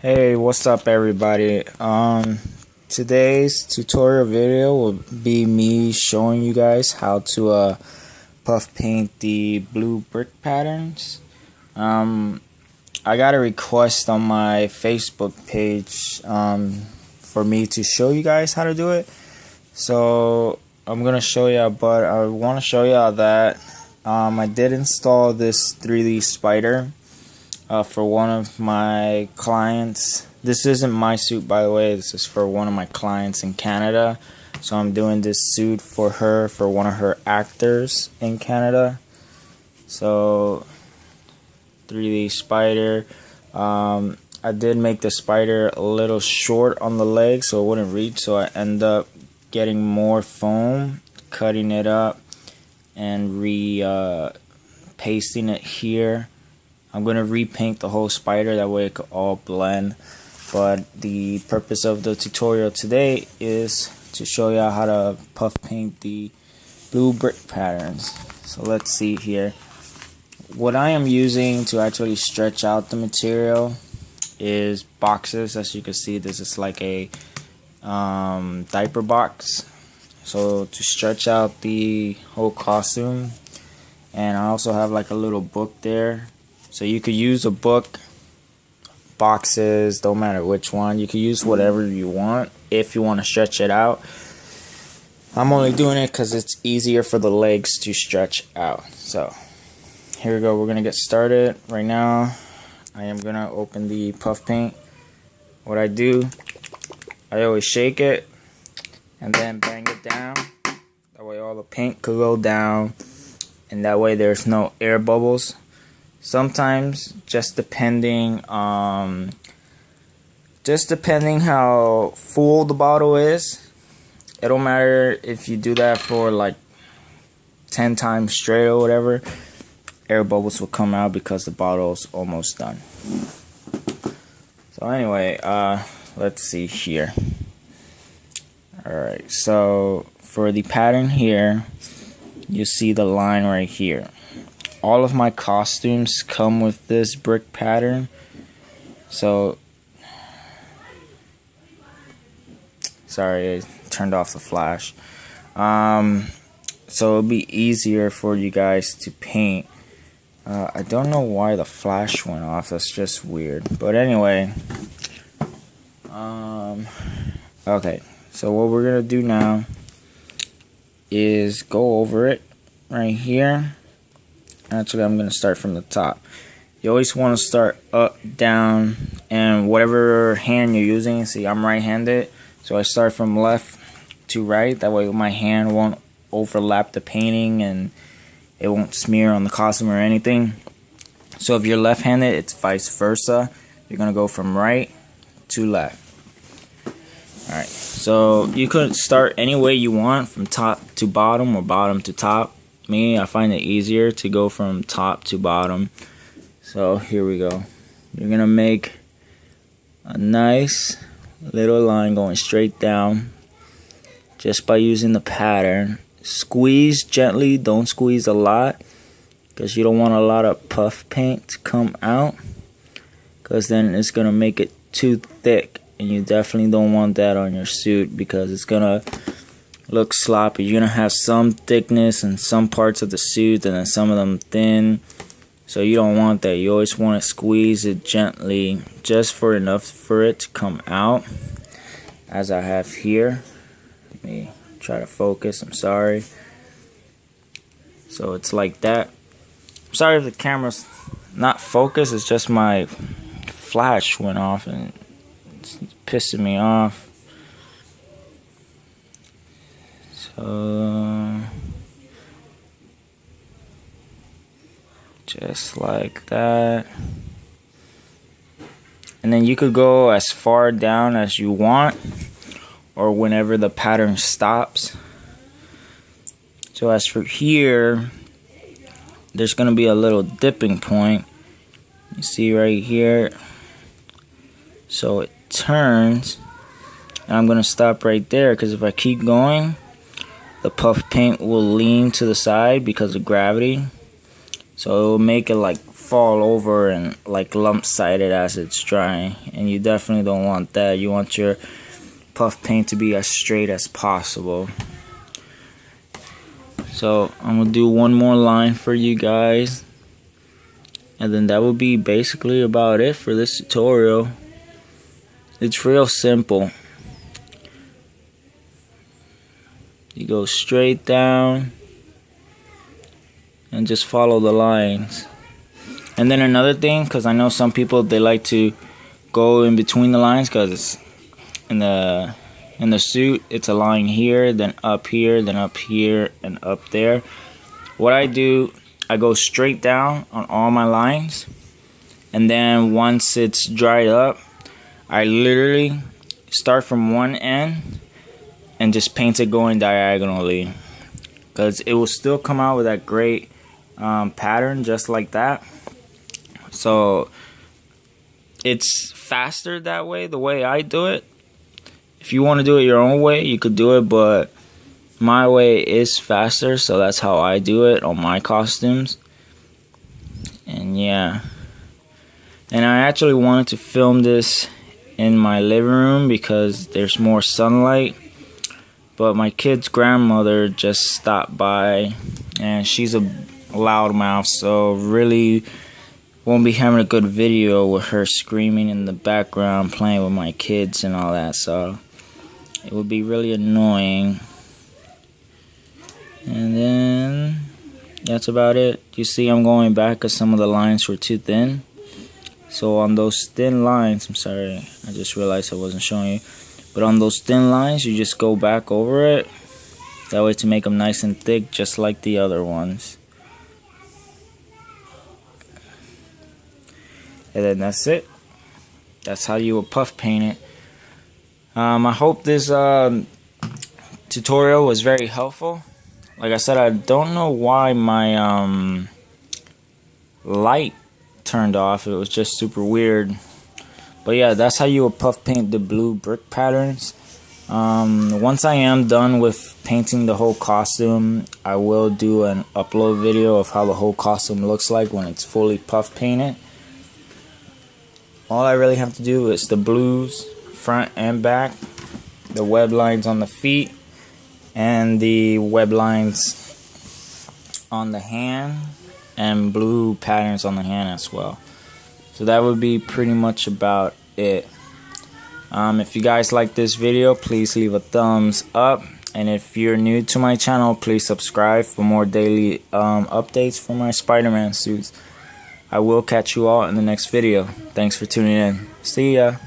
Hey, what's up everybody? Today's tutorial video will be me showing you guys how to puff paint the blue brick patterns. I got a request on my Facebook page for me to show you guys how to do it. So I'm gonna show you, but I want to show you that I did install this 3D spider for one of my clients. This isn't my suit, by the way. This is for one of my clients in Canada. So I'm doing this suit for her, for one of her actors in Canada. So 3D spider. I did make the spider a little short on the leg so it wouldn't reach, so I end up getting more foam, cutting it up and pasting it here. I'm going to repaint the whole spider, that way it could all blend. But the purpose of the tutorial today is to show you how to puff paint the blue brick patterns. So let's see here. What I am using to actually stretch out the material is boxes. As you can see, this is like a diaper box. So to stretch out the whole costume. And I also have like a little book there. So you could use a book, boxes, don't matter which one. You could use whatever you want if you want to stretch it out. I'm only doing it because it's easier for the legs to stretch out. So here we go. We're going to get started right now. I am going to open the puff paint. What I do, I always shake it and then bang it down. That way all the paint could go down. And that way there's no air bubbles. Sometimes, just depending how full the bottle is, it don't matter if you do that for like 10 times straight or whatever, air bubbles will come out because the bottle's almost done. So anyway, let's see here. Alright, so for the pattern here, you see the line right here. All of my costumes come with this brick pattern. So, sorry, I turned off the flash. So it'll be easier for you guys to paint. I don't know why the flash went off. That's just weird. But anyway, okay. So what we're gonna do now is go over it right here. Actually, I'm going to start from the top. You always want to start up, down, and whatever hand you're using. See, I'm right-handed, so I start from left to right. That way my hand won't overlap the painting and it won't smear on the costume or anything. So if you're left-handed, it's vice versa. You're going to go from right to left. Alright, so you could start any way you want, from top to bottom or bottom to top. Me, I find it easier to go from top to bottom. So here we go. You're gonna make a nice little line going straight down just by using the pattern. Squeeze gently, don't squeeze a lot, because you don't want a lot of puff paint to come out, because then it's gonna make it too thick, and you definitely don't want that on your suit because it's gonna look sloppy. You're gonna have some thickness in some parts of the suit and then some of them thin, so you don't want that. You always want to squeeze it gently, just for enough for it to come out, as I have here. Let me try to focus. I'm sorry. So it's like that. I'm sorry if the camera's not focused. It's just my flash went off and it's pissing me off. So just like that, and then you could go as far down as you want, or whenever the pattern stops. So as for here, there's gonna be a little dipping point, you see right here. So it turns, and I'm gonna stop right there, because if I keep going, the puff paint will lean to the side because of gravity. So it will make it like fall over and like lump-sided as it's drying, and you definitely don't want that. You want your puff paint to be as straight as possible. So I'm gonna do one more line for you guys, and then that will be basically about it for this tutorial. It's real simple. You go straight down and just follow the lines. And then another thing, because I know some people, they like to go in between the lines, because it's in the suit, it's a line here, then up here, then up here, and up there. What I do, I go straight down on all my lines, and then once it's dried up, I literally start from one end and just paint it going diagonally, because it will still come out with that great pattern just like that. So it's faster that way, the way I do it. If you want to do it your own way, you could do it, but my way is faster, so that's how I do it on my costumes. And yeah, and I actually wanted to film this in my living room because there's more sunlight, but my kid's grandmother just stopped by, and she's a loudmouth, so really won't be having a good video with her screaming in the background, playing with my kids and all that, so it would be really annoying. And then that's about it. You see I'm going back because some of the lines were too thin. So on those thin lines, I'm sorry, I just realized I wasn't showing you, but on those thin lines you just go back over it, that way to make them nice and thick just like the other ones. And then that's it. That's how you would puff paint it. I hope this tutorial was very helpful. Like I said, I don't know why my light turned off. It was just super weird. But yeah, that's how you would puff paint the blue brick patterns. Once I am done with painting the whole costume, I will do an upload video of how the whole costume looks like when it's fully puff painted. All I really have to do is the blues front and back, the web lines on the feet, and the web lines on the hand, and blue patterns on the hand as well. So that would be pretty much about it. If you guys like this video, please leave a thumbs up, and if you're new to my channel, please subscribe for more daily updates for my Spider-Man suits. I will catch you all in the next video. Thanks for tuning in. See ya.